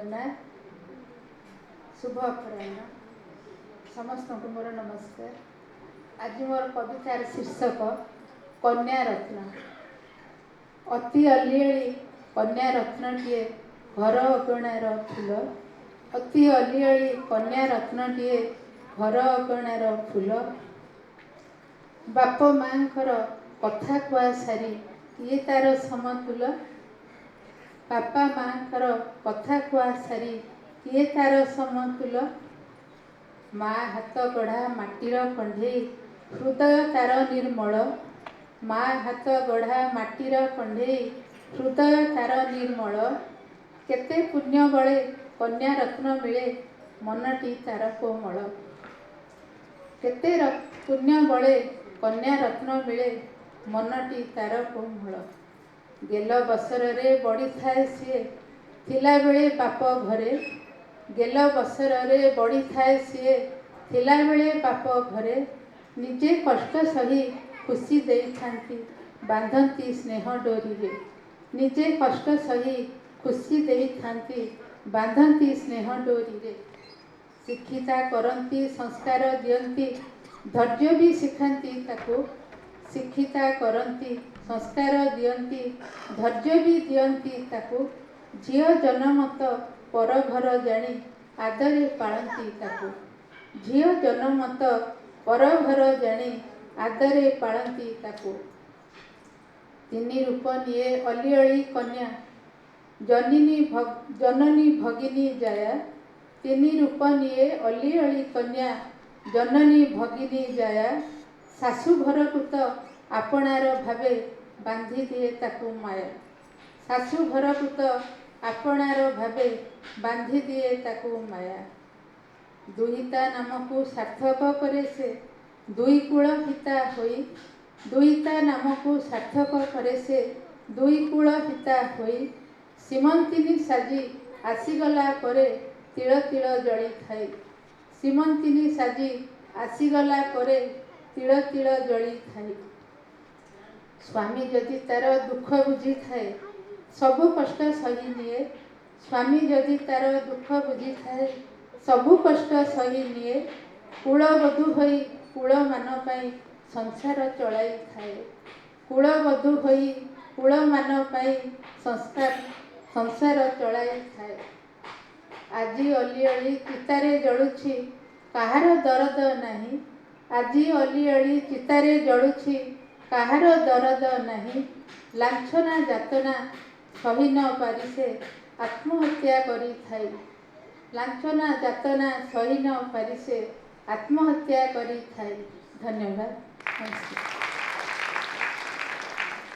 जगन्नाथ। शुभ अपराह्न समस्त को मोर नमस्कार। आज मोर कवितार शीर्षक कन्या रत्न। अति अलिअली कन्या रत्नटीए घर अगणार फूल। अति अलिअली कन्या रत्नटीए घर अगणार फूल। बाप माँकर कथा कुआ सारी किए तार समतुल। बापा माँकर कथा कुआ सारी किए तार समतुल। माँ हाथ गढ़ा माटीर कंढेई हृदय तार निर्मल। माँ हाथ गढ़ा माटीर कंढेई हृदय तार निर्मल। केते पुण्य बळे कन्या रत्न मिले मनटी तार कोमल। केते पुण्य बळे कन्या रत्न मिले मनटी तार कोमल। गेल बसरे बड़ी थाए सीए थिला बेले बाप घरे। गेल बसरे बड़ी थाए सीए थिला बेले बाप घरे। निजे कष्ट सही खुशी देइथांती बांधती स्नेह डोरी रे। निजे कष्ट सही खुशी देइथांती बांधती स्नेह डोरी रे। शिक्षिता करती संस्कार दियंती धैर्य भी शिखाती ताको। शिक्षिता करती संस्कार दियंती धैर्य भी दियंती ताको। झियो जनमत पर घर जानी आदरे पालती ताको। झियो जनमत पर घर जानी आदरे पालती ताको। तिनी रूप निये अलिअली कन्या जननी भगिनी जाया। तिनी रूप निये अलिअली कन्या जननी भगिनी जाया। शाशु घर को तो आपणार भावे बांधी दिए ताकू माया। शाशु घर को तो आपणार भावे बांधी दिए ताकू माया। दुहिता नाम को सार्थक करे से दुई कूल हिता होई। दुहिता नाम को सार्थक करे से दुई कूल हिता होई। सीमंतिनी साजी आसीगला करे तिल तिल जड़ी थाई। सीमंतिनी साजी आसीगला करे तिल तिल जड़ी थाई। स्वामी जदि तार दुख बुझी थाए सबु कष्ट सही निए। स्वामी जदि तार दुख बुझी थाए सबु कष्ट सही निए। कूलबधू होई कूल मान पाई संसार चलाई थाए। कूलबधू होई कूल मान पाई संसार चलाई थाए। आजी अलिअली चितारे जळुछि काहार दरद नाही। आजी अलिअली चितारे जळुछि काहार दरद नाही। लांछना जातना सही न पारि से आत्महत्या करी थाई। लांछना जातना सही न पारि से आत्महत्या करी थाई। धन्यवाद। नमस्कार।